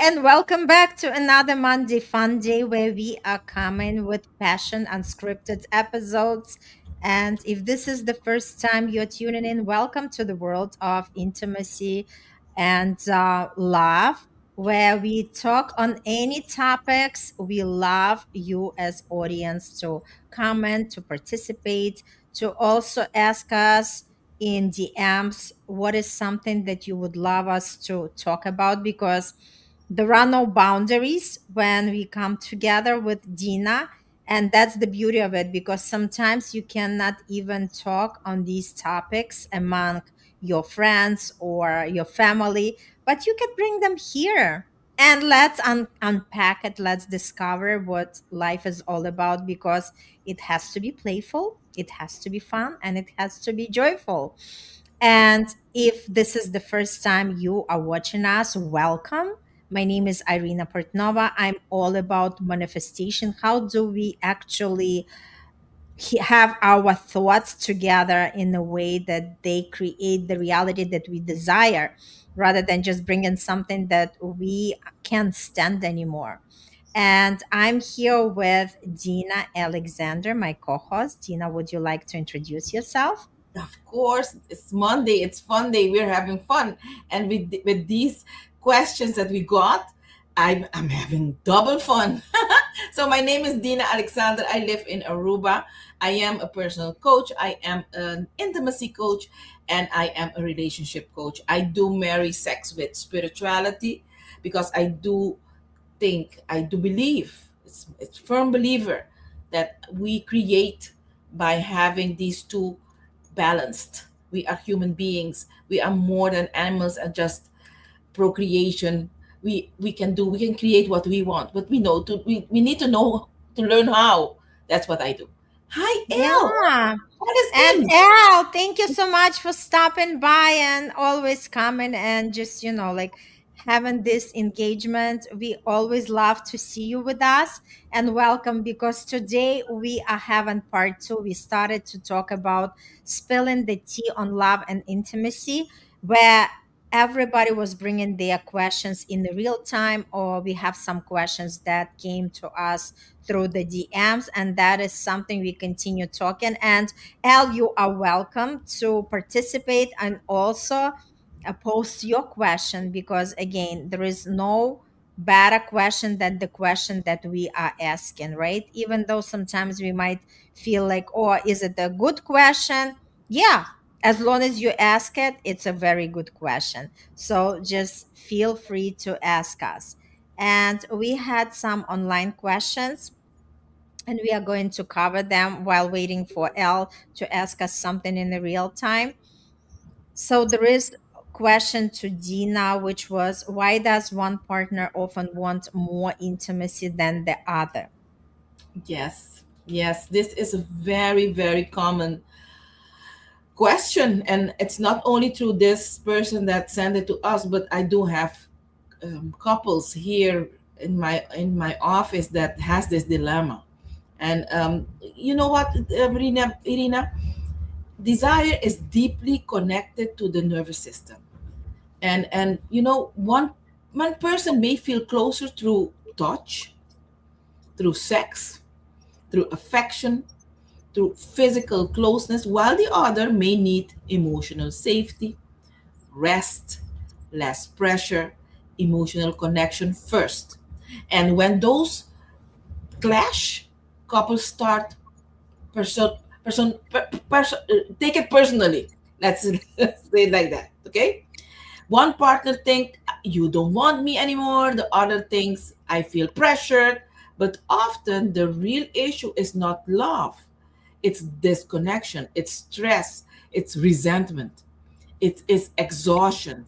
and welcome back to another Monday Fun Day where we are coming with passion unscripted episodes. And if this is the first time you're tuning in, welcome to the world of intimacy and love, where we talk on any topics. We love you as audience to comment, to participate, to also ask us in DMs what is something that you would love us to talk about because there are no boundaries when we come together with Dina. And that's the beauty of it because sometimes you cannot even talk on these topics among your friends or your family, but you can bring them here. And let's unpack it. Let's discover what life is all about because it has to be playful, it has to be fun, and it has to be joyful. And if this is the first time you are watching us, welcome. My name is Irina Portnova. I'm all about manifestation. How do we actually have our thoughts together in a way that they create the reality that we desire rather than just bringing something that we can't stand anymore? And I'm here with Dina Alexander, my co host. Dina, would you like to introduce yourself? Of course, it's Monday. It's fun day. We're having fun, and with these questions that we got, I'm having double fun. So my name is Dina Alexander. I live in Aruba. I am a personal coach. I am an intimacy coach, and I am a relationship coach. I do marry sex with spirituality because I do believe, it's firm believer that we create by having these two balanced. We are human beings. We are more than animals and just procreation. We can create what we want, but we need to know to learn how. That's what I do. Hi, Elle. Yeah. What is And in? Elle, thank you so much for stopping by and always coming and just, like having this engagement. We always love to see you with us and welcome because today we are having part two. We started to talk about spilling the tea on love and intimacy, where everybody was bringing their questions in the real time, or we have some questions that came to us through the DMs, and that is something we continue talking. And Al, you are welcome to participate and also post your question because, again, there is no better question than the question that we are asking, right? Even though sometimes we might feel like, oh, is it a good question? Yeah, as long as you ask it, it's a very good question. So just feel free to ask us. And we had some online questions and we are going to cover them while waiting for Elle to ask us something in the real time. So there is a question to Dina, which was why does one partner often want more intimacy than the other? Yes, yes. This is a very, very common question, and it's not only through this person that sent it to us, but I do have couples here in my office that has this dilemma. And you know what, Irina, desire is deeply connected to the nervous system, and one person may feel closer through touch, through sex, through affection, through physical closeness, while the other may need emotional safety, rest, less pressure, emotional connection first. And when those clash, couples start person take it personally. Let's say it like that. Okay. One partner think you don't want me anymore. The other thinks I feel pressured. But often the real issue is not love. It's disconnection. It's stress. It's resentment. It is exhaustion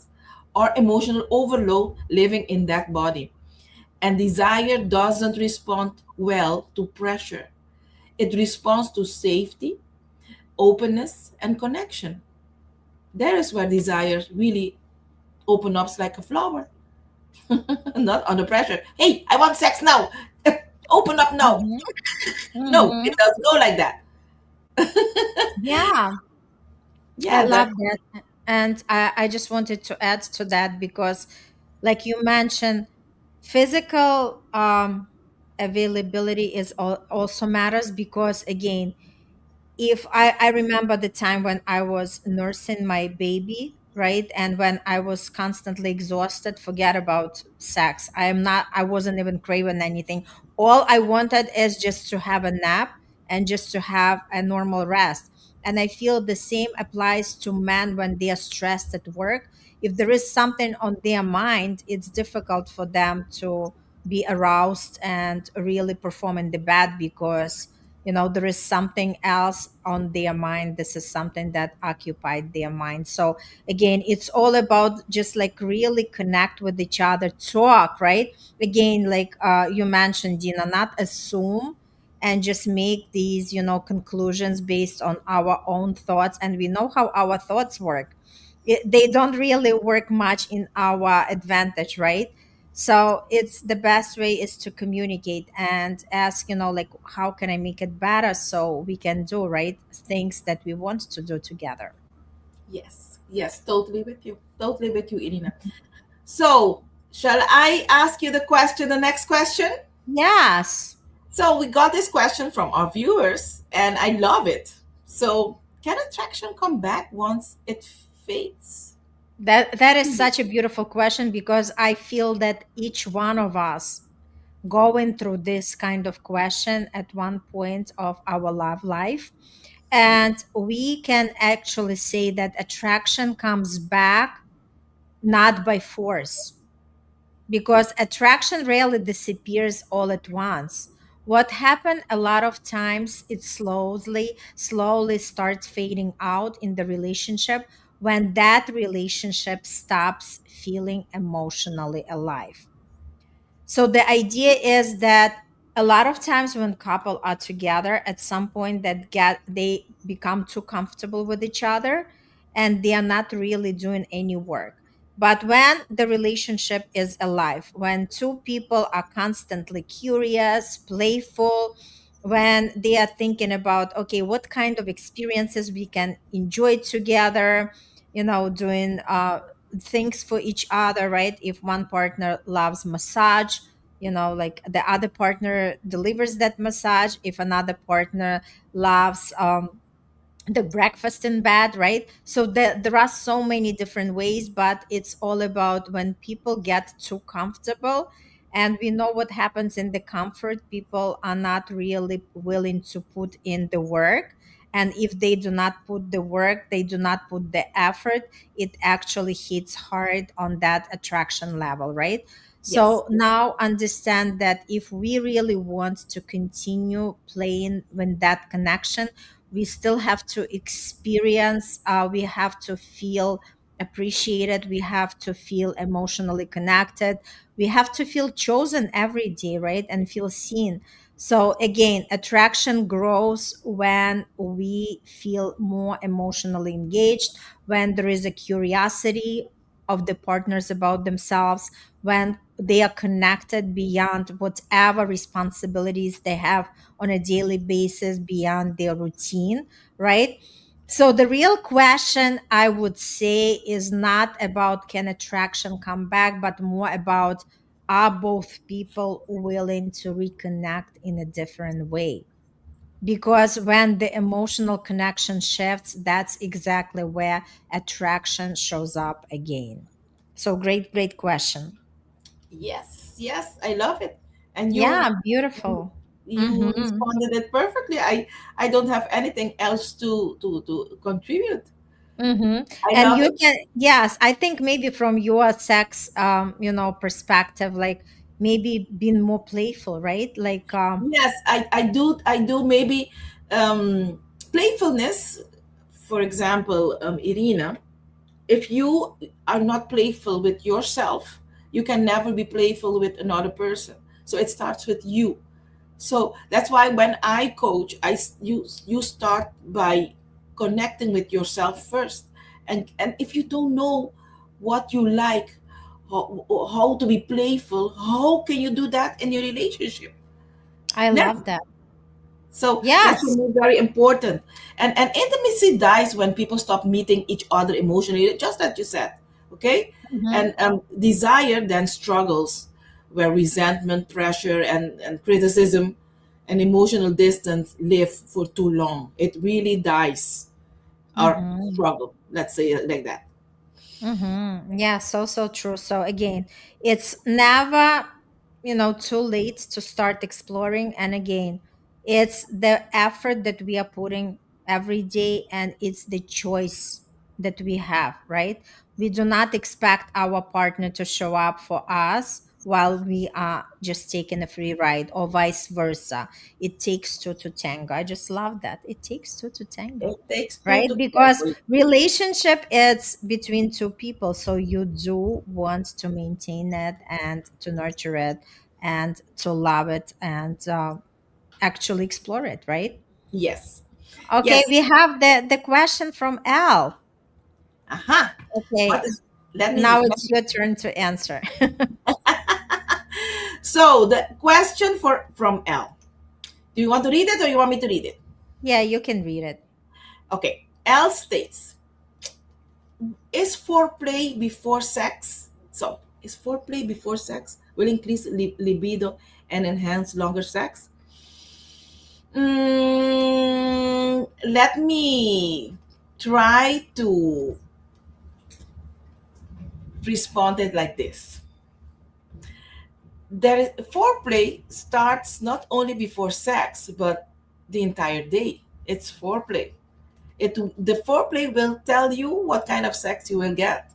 or emotional overload living in that body. And desire doesn't respond well to pressure. It responds to safety, openness, and connection. There is where desire really open up like a flower, not under pressure. Hey, I want sex now. Open up now. Hmm. No, Hmm. it doesn't go like that. Yeah, I Yeah, love that. that. And I just wanted to add to that because, like you mentioned, Physical availability is also matters, because again, if I remember the time when I was nursing my baby, right? And when I was constantly exhausted, forget about sex. I wasn't even craving anything. All I wanted is just to have a nap and just to have a normal rest. And I feel the same applies to men when they are stressed at work. If there is something on their mind, it's difficult for them to be aroused and really perform in the bed, because there is something else on their mind. This is something that occupied their mind. So again, it's all about just like really connect with each other, talk, right? Again, like you mentioned, Dina, not assume and just make these conclusions based on our own thoughts. And we know how our thoughts work. They don't really work much in our advantage, right? So it's the best way is to communicate and ask, like, how can I make it better so we can do, right, things that we want to do together. Yes, yes, totally with you. Totally with you, Irina. So, shall I ask you the next question? Yes. So, we got this question from our viewers, and I love it. So, can attraction come back once it fades? That is such a beautiful question, because I feel that each one of us going through this kind of question at one point of our love life. And we can actually say that attraction comes back not by force, because attraction rarely disappears all at once. What happened a lot of times, it slowly starts fading out in the relationship when that relationship stops feeling emotionally alive. So the idea is that a lot of times when couple are together, at some point that get they become too comfortable with each other, and they are not really doing any work. But when the relationship is alive, when two people are constantly curious, playful, when they are thinking about, okay, what kind of experiences we can enjoy together, doing things for each other, right? If one partner loves massage, like the other partner delivers that massage. If another partner loves the breakfast in bed, right? So there are so many different ways, but it's all about when people get too comfortable. And we know what happens in the comfort. People are not really willing to put in the work. And if they do not put the work, they do not put the effort, it actually hits hard on that attraction level, right? Yes, So now understand that if we really want to continue playing with that connection, we still have to experience, we have to feel appreciated, we have to feel emotionally connected, we have to feel chosen every day, right, and feel seen. So again, attraction grows when we feel more emotionally engaged, when there is a curiosity of the partners about themselves, when they are connected beyond whatever responsibilities they have on a daily basis, beyond their routine, right? So the real question, I would say, is not about can attraction come back, but more about are both people willing to reconnect in a different way? Because when the emotional connection shifts, that's exactly where attraction shows up again. So great question. yes, yes, I love it. And Yeah, you beautiful. you Mm-hmm. responded it perfectly. I don't have anything else to contribute. Mm-hmm. I And love you it. can, yes, I think maybe from your sex, perspective, like maybe being more playful, right? Like, Yes, I do maybe um playfulness. For example, Irina, if you are not playful with yourself, you can never be playful with another person. So it starts with you. So that's why when I coach, you start by connecting with yourself first. And if you don't know what you like, how to be playful, how can you do that in your relationship? I love Never. that. So that's for Yes. me very important. And intimacy dies when people stop meeting each other emotionally, just that you said. Okay? Mm-hmm. And desire then struggles where resentment, pressure, and criticism and emotional distance live for too long. It really dies our Mm-hmm. struggle. Let's say it like that. Mm-hmm. Yeah, so true. So again, it's never, too late to start exploring. And again, it's the effort that we are putting every day, and it's the choice that we have, right? We do not expect our partner to show up for us while we are just taking a free ride, or vice versa. It takes two to tango. I just love that. It takes two to tango, It takes two right? to Because tango. relationship is between two people, so you do want to maintain it and to nurture it and to love it and actually explore it, right? Yes. Okay, Yes. we have the question from Al. Aha. What Okay, is let now me it's your turn to answer. so the question for from L. Do you want to read it or you want me to read it? Yeah, you can read it. Okay. L states, is foreplay before sex? So, is foreplay before sex will increase libido and enhance longer sex? Let me try to respond it like this. Foreplay starts not only before sex, but the entire day. It's foreplay. The foreplay will tell you what kind of sex you will get.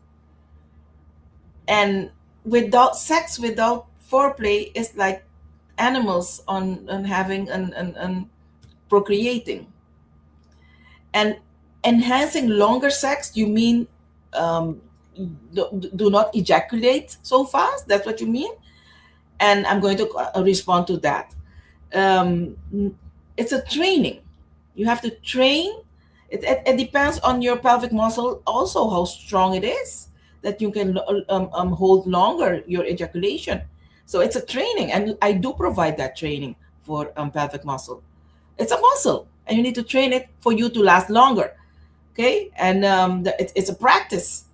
And without sex, without foreplay, is like animals on having and procreating. And enhancing longer sex, you mean um, do not ejaculate so fast? That's what you mean? And I'm going to respond to that. um, it's a training. You have to train. It depends on your pelvic muscle also, how strong it is, that you can hold longer your ejaculation. So it's a training, and I do provide that training for pelvic muscle. It's a muscle, and you need to train it for you to last longer. Okay, and it's a practice.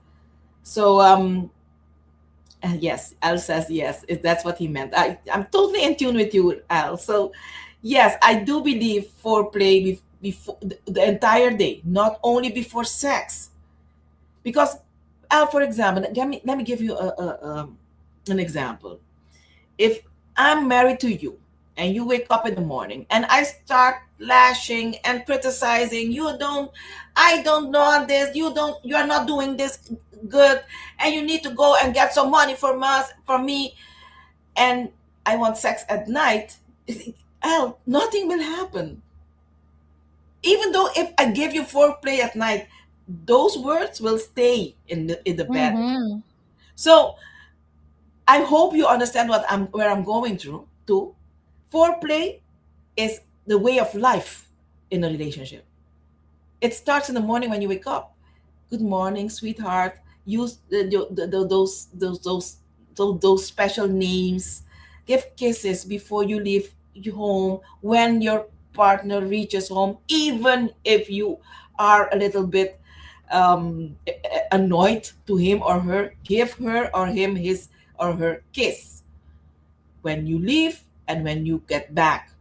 So yes, Al says yes. If that's what he meant, I'm totally in tune with you, Al. So, yes, I do believe foreplay before the entire day, not only before sex. Because, Al, for example, let me give you an example. If I'm married to you and you wake up in the morning and I start lashing and criticizing, I don't know this, you are not doing this good, and you need to go and get some money from me, and I want sex at night, nothing will happen. Even though if I give you foreplay at night, those words will stay in the bed. Mm-hmm. So I hope you understand where I'm going through to. Foreplay is the way of life in a relationship. It starts in the morning when you wake up. Good morning, sweetheart. Use those special names. Give kisses before you leave you home. When your partner reaches home, even if you are a little bit annoyed to him or her, give her or him his or her kiss when you leave and when you get back.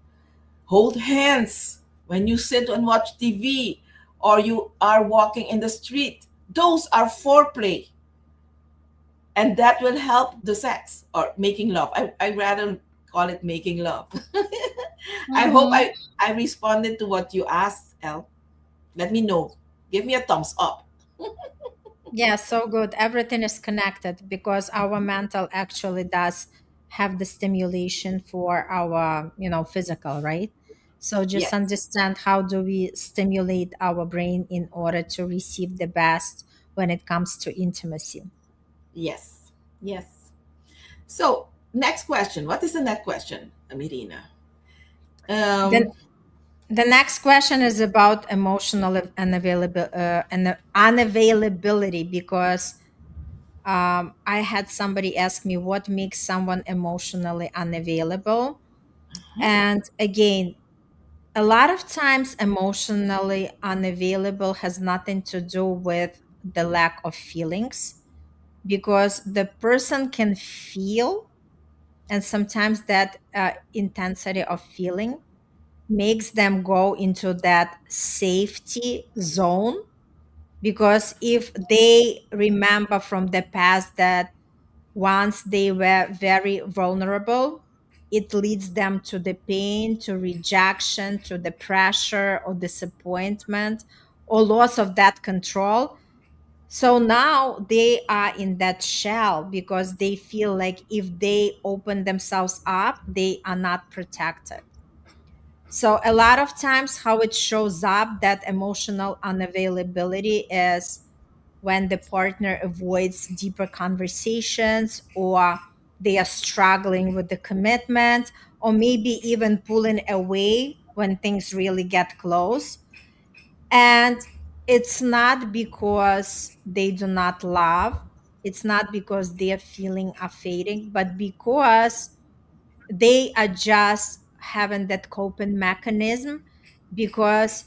Hold hands when you sit and watch TV or you are walking in the street. Those are foreplay, and that will help the sex or making love. I rather call it making love. I hope Mm-hmm. I responded to what you asked, El. Let me know. Give me a thumbs up. Yeah, so good. Everything is connected because our mental actually does have the stimulation for our, physical, right? So just Yes, understand how do we stimulate our brain in order to receive the best when it comes to intimacy. yes, yes. So, next question. What is the next question, Irina? Then Um, the next question is about emotional unavailability because I had somebody ask me what makes someone emotionally unavailable. And again, a lot of times emotionally unavailable has nothing to do with the lack of feelings because the person can feel And sometimes that intensity of feeling makes them go into that safety zone, because if they remember from the past that once they were very vulnerable, it leads them to the pain, to rejection, to the pressure or disappointment or loss of that control. So now they are in that shell because they feel like if they open themselves up, they are not protected. So a lot of times how it shows up, that emotional unavailability, is when the partner avoids deeper conversations, or they are struggling with the commitment, or maybe even pulling away when things really get close. And it's not because they do not love, it's not because their feeling are fading, but because they are just having that coping mechanism. Because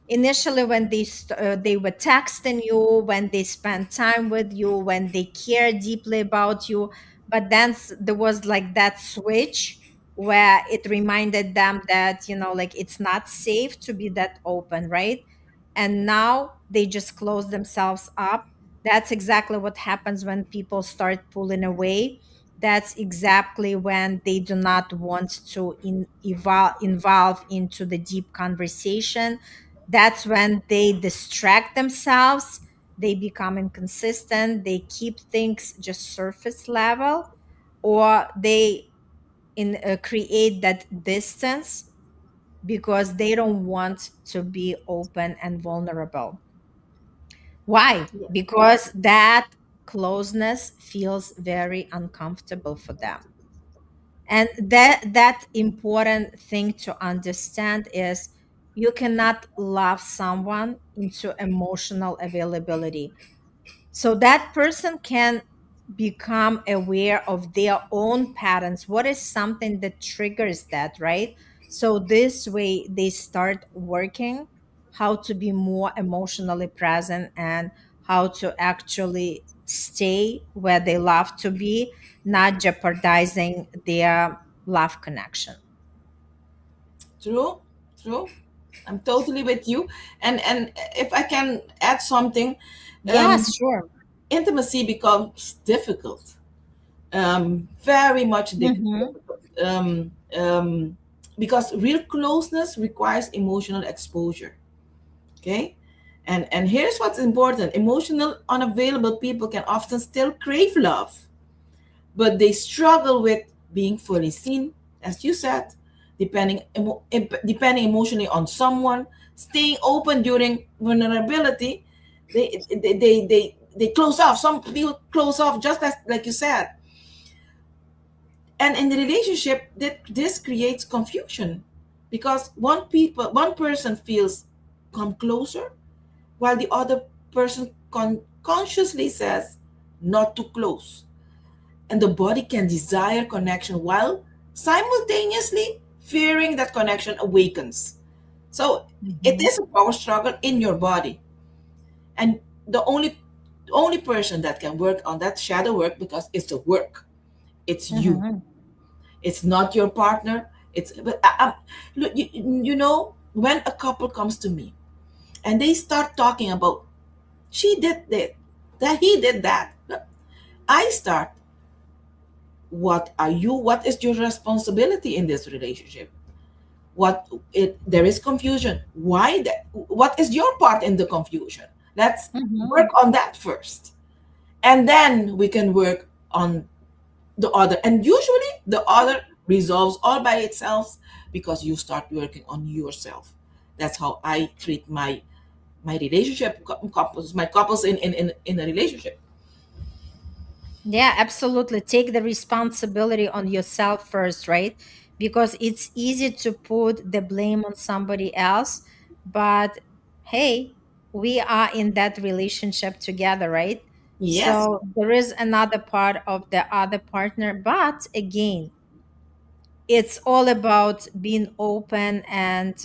initially when they were texting you, when they spent time with you, when they care deeply about you, but then there was like that switch where it reminded them that, like, it's not safe to be that open, right? And now they just close themselves up. That's exactly what happens when people start pulling away. That's exactly when they do not want to involve into the deep conversation. That's when they distract themselves, they become inconsistent, they keep things just surface level, or they create that distance because they don't want to be open and vulnerable. Why? Yes. Because that closeness feels very uncomfortable for them. And that important thing to understand is you cannot love someone into emotional availability. So that person can become aware of their own patterns. What is something that triggers that, right? So this way they start working how to be more emotionally present and how to actually stay where they love to be, not jeopardizing their love connection. True, true. I'm totally with you. And if I can add something, um, Yes, sure. intimacy becomes difficult, very much Mm-hmm. difficult, because real closeness requires emotional exposure. Okay, and here's what's important: emotional unavailable people can often still crave love, but they struggle with being fully seen, as you said, depending emotionally on someone, staying open during vulnerability. They close off. Some people close off, just as like you said. And in the relationship, this creates confusion because one person feels come closer, while the other person consciously says not too close. And the body can desire connection while simultaneously fearing that connection awakens. So it Mm-hmm. is a power struggle in your body. And the only person that can work on that shadow work, because it's a work, it's you. Mm-hmm. It's not your partner. It's but look, you know, when a couple comes to me and they start talking about she did this, that he did that, I start, what are you, what is your responsibility in this relationship? What it There is confusion, why that, what is your part in the confusion? Let's Mm-hmm. work on that first, and then we can work on the other, and usually the other resolves all by itself because you start working on yourself. That's how I treat my relationship couples, my couples in a relationship. Yeah, absolutely. Take the responsibility on yourself first, right? Because it's easy to put the blame on somebody else, but hey, we are in that relationship together, right? Yes. So there is another part of the other partner, but again, it's all about being open and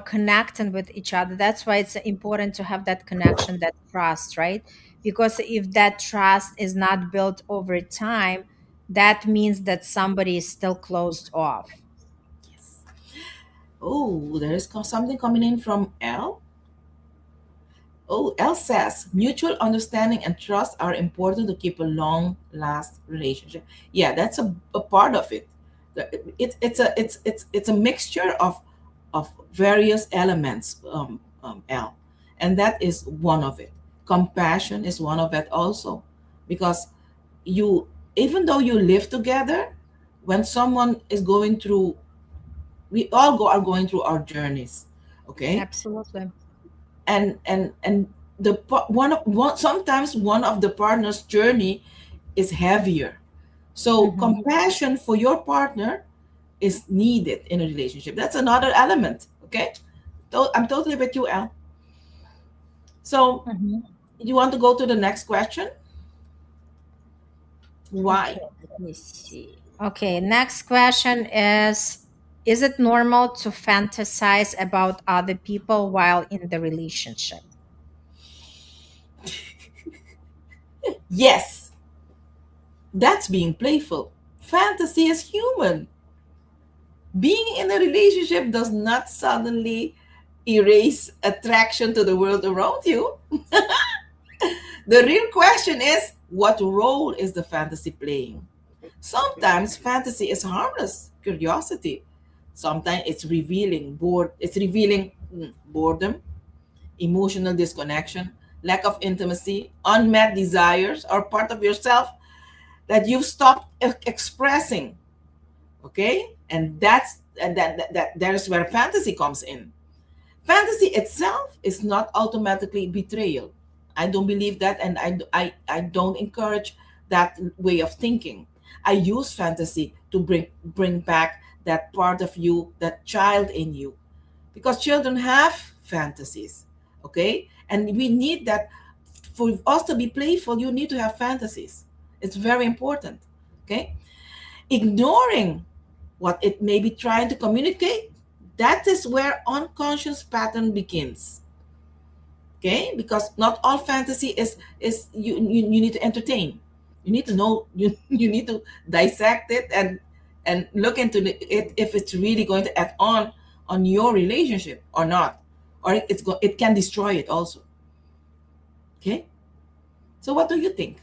connecting with each other. That's why it's important to have that connection, that trust, right? Because if that trust is not built over time, that means that somebody is still closed off. Yes. Oh, there is something coming in from L. Oh, L says mutual understanding and trust are important to keep a long last relationship. Yeah, that's a part of it. It's a mixture of various elements, L, and that is one of it. Compassion is one of it also, because you, even though you live together, when someone is going through, we all are going through our journeys, okay, Absolutely. and sometimes one of the partner's journey is heavier, so Hmm. compassion for your partner is needed in a relationship. That's another element, okay. I'm totally with you, Al. So Hmm. you want to go to the next question? Why? Okay, let me see. Okay, next question is it normal to fantasize about other people while in the relationship? Yes, that's being playful. Fantasy is human. Being in a relationship does not suddenly erase attraction to the world around you. The real question is, what role is the fantasy playing? Sometimes fantasy is harmless curiosity. Sometimes it's revealing boredom, emotional disconnection, lack of intimacy, unmet desires, or part of yourself that you've stopped expressing. Okay? And there's where fantasy comes in. Fantasy itself is not automatically betrayal. I don't believe that, and I don't encourage that way of thinking. I use fantasy to bring back that part of you, that child in you, because children have fantasies, okay? And we need that. For us to be playful, you need to have fantasies. It's very important, okay? Ignoring what it may be trying to communicate, that is where unconscious pattern begins, okay, because not all fantasy is you need to entertain. You need to know, you need to dissect it and look into it, if it's really going to add on your relationship or not, or it can destroy it also, okay. So what do you think?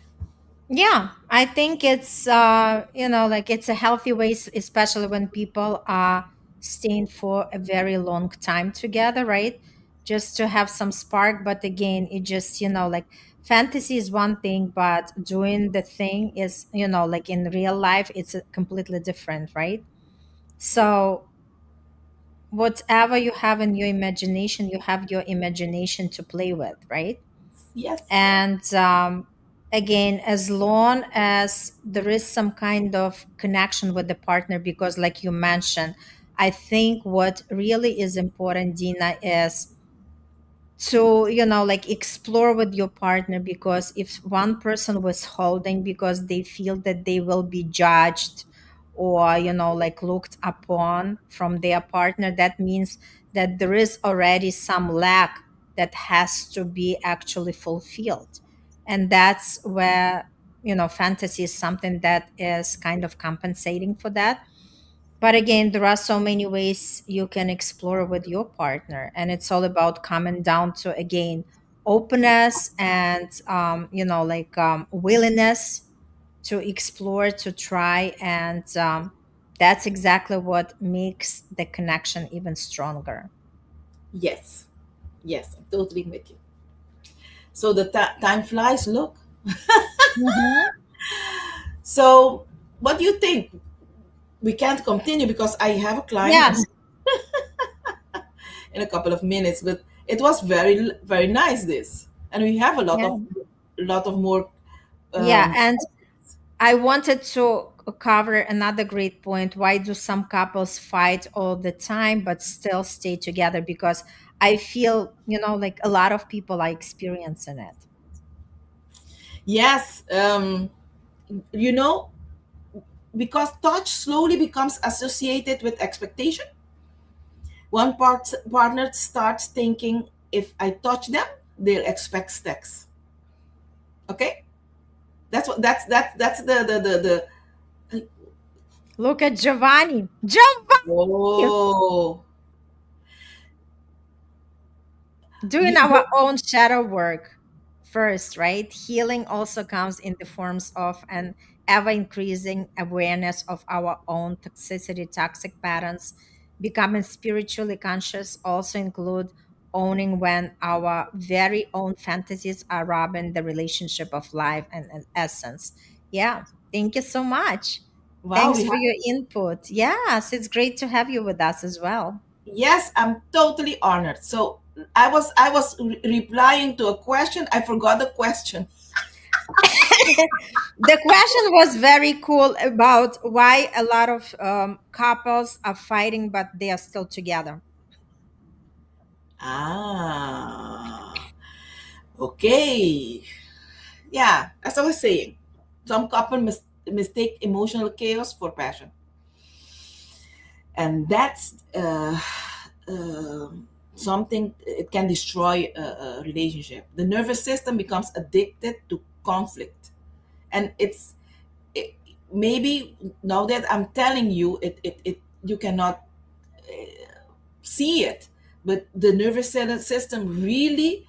Yeah, I think it's like it's a healthy way, especially when people are staying for a very long time together, right? Just to have some spark, but again, it just like fantasy is one thing, but doing the thing is like in real life, it's completely different, right? So whatever you have in your imagination, you have your imagination to play with, right? Yes. And again, as long as there is some kind of connection with the partner, because like you mentioned, I think what really is important, Dina, is to like explore with your partner, because if one person was holding because they feel that they will be judged or like looked upon from their partner, that means that there is already some lack that has to be actually fulfilled. And that's where fantasy is something that is kind of compensating for that. But again, there are so many ways you can explore with your partner, and it's all about coming down to again openness and like willingness to explore, to try, and that's exactly what makes the connection even stronger. Yes. Yes, I'm totally with you. So the time flies, look. Hmm. So what do you think? We can't continue because I have a client Yes. in a couple of minutes, but it was very nice this, and we have Yeah. a lot of more. Yeah, Um, and I wanted to cover another great point. Why do some couples fight all the time but still stay together? Because I feel, like a lot of people are experiencing it. yes, you know, because touch slowly becomes associated with expectation. Partner starts thinking, if I touch them, they'll expect sex. Okay, that's what that's the Uh, Look at Giovanni. Giovanni! Oh, Doing you our go. own shadow work first, right? Healing also comes in the forms of an ever increasing awareness of our own toxicity, toxic patterns. Becoming spiritually conscious also include owning when our very own fantasies are robbing the relationship of life and essence. Yeah. Thank you so much. Wow, Thanks we for have. your input. Yes, it's great to have you with us as well. Yes, I'm totally honored. So I was replying to a question. I forgot the question. The question was very cool about why a lot of couples are fighting, but they are still together. Ah, okay. Yeah, as I was saying, some couple mistake emotional chaos for passion, and that's uh, something. It can destroy a relationship. The nervous system becomes addicted to conflict, and it, maybe now that I'm telling you, it you cannot see it, but the nervous system really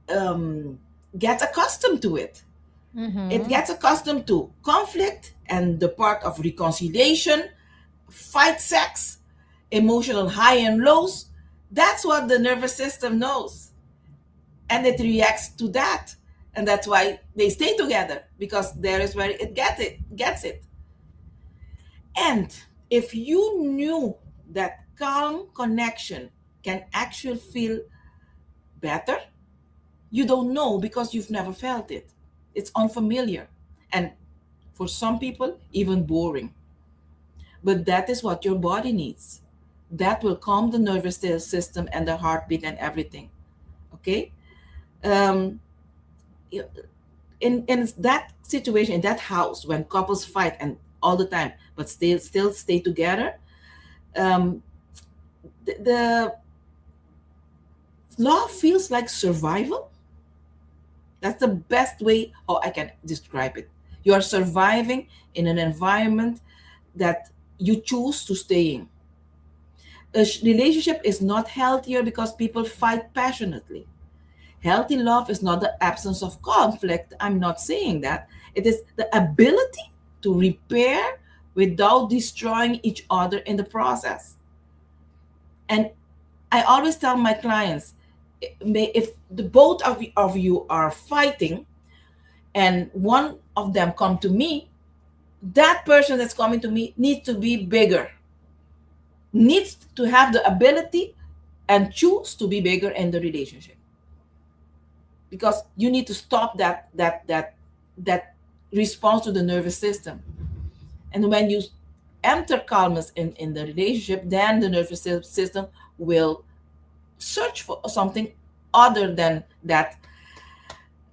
um, gets accustomed to it. It Mm-hmm. gets accustomed to conflict and the part of reconciliation, fight sex, emotional high and lows. That's what the nervous system knows. And it reacts to that. And that's why they stay together, because there is where it gets it. And if you knew that calm connection can actually feel better, you don't know because you've never felt it. It's unfamiliar. And for some people, even boring. But that is what your body needs. That will calm the nervous system and the heartbeat and everything. Okay? Um, in that situation, in that house, when couples fight and all the time, but still stay together, um, the love feels like survival. That's the best way how I can describe it. You are surviving in an environment that you choose to stay in. A relationship is not healthier because people fight passionately. Healthy love is not the absence of conflict. I'm not saying that. It is the ability to repair without destroying each other in the process. And I always tell my clients, if the both of you are fighting and one of them come to me, that person that's coming to me needs to be bigger, needs to have the ability and choose to be bigger in the relationship, because you need to stop that response to the nervous system. And when you enter calmness in the relationship, then the nervous system will search for something other than that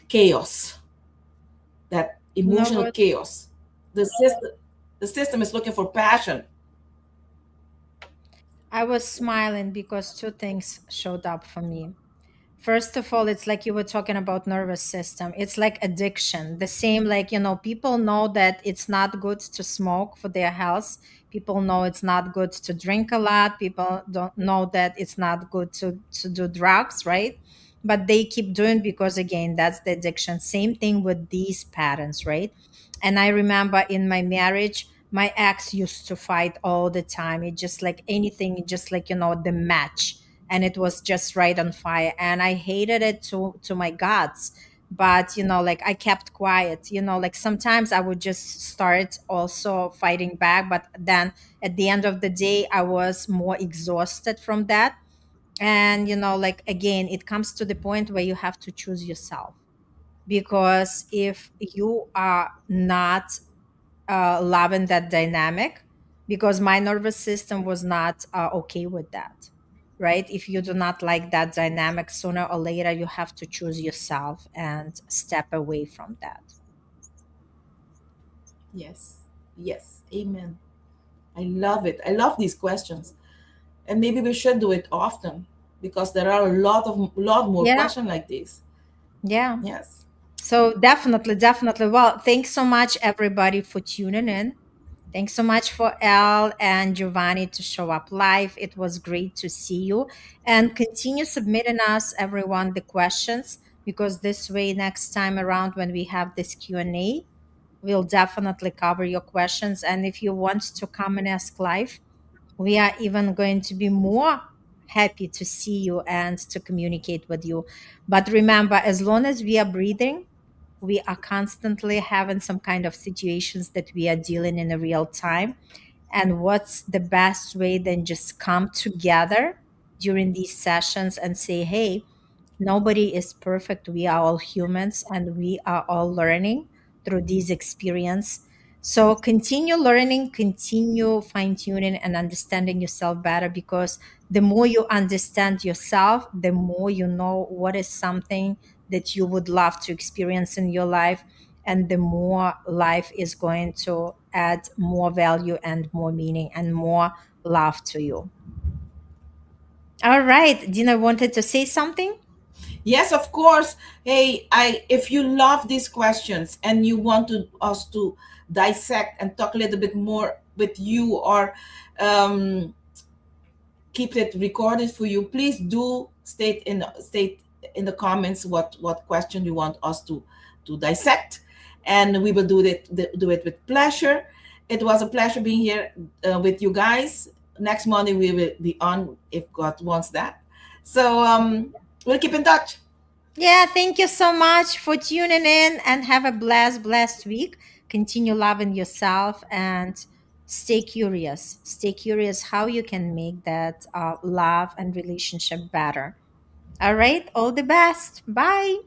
chaos, that You know emotional what? chaos. The system is looking for passion. I was smiling because two things showed up for me. First of all, it's like you were talking about nervous system. It's like addiction. The same, like, people know that it's not good to smoke for their health. People know it's not good to drink a lot. People don't know that it's not good to do drugs, right? But they keep doing because again, that's the addiction. Same thing with these patterns, right? And I remember in my marriage, my ex used to fight all the time. It just like anything, just like, the match, and it was just right on fire, and I hated it to my guts. But like I kept quiet. Like sometimes I would just start also fighting back, but then at the end of the day I was more exhausted from that. And like again, it comes to the point where you have to choose yourself, because if you are not loving that dynamic, because my nervous system was not okay with that, right? If you do not like that dynamic, sooner or later you have to choose yourself and step away from that. Yes, yes, amen. I love it. I love these questions, and maybe we should do it often, because there are a lot more Yeah, questions like this. yeah. Yes. So definitely, definitely. Well, thanks so much, everybody, for tuning in. Thanks so much for Elle and Giovanni to show up live. It was great to see you. And continue submitting us, everyone, the questions, because this way, next time around when we have this Q&A, we'll definitely cover your questions. And if you want to come and ask live, we are even going to be more happy to see you and to communicate with you. But remember, as long as we are breathing, we are constantly having some kind of situations that we are dealing in a real time. And what's the best way than just come together during these sessions and say, hey, nobody is perfect. We are all humans and we are all learning through these experience. So continue learning, continue fine tuning and understanding yourself better, because the more you understand yourself, the more you know what is something that you would love to experience in your life, and the more life is going to add more value and more meaning and more love to you. All right, Dina wanted to say something. Yes, of course. Hey, I if you love these questions and you want us to dissect and talk a little bit more with you, or um, keep it recorded for you, please do state in the comments what question you want us to dissect, and we will do it with pleasure. It was a pleasure being here with you guys. Next Monday we will be on if God wants that. So we'll keep in touch. Yeah, thank you so much for tuning in and have a blessed, blessed week. Continue loving yourself and stay curious. Stay curious how you can make that love and relationship better. All right, all the best. Bye.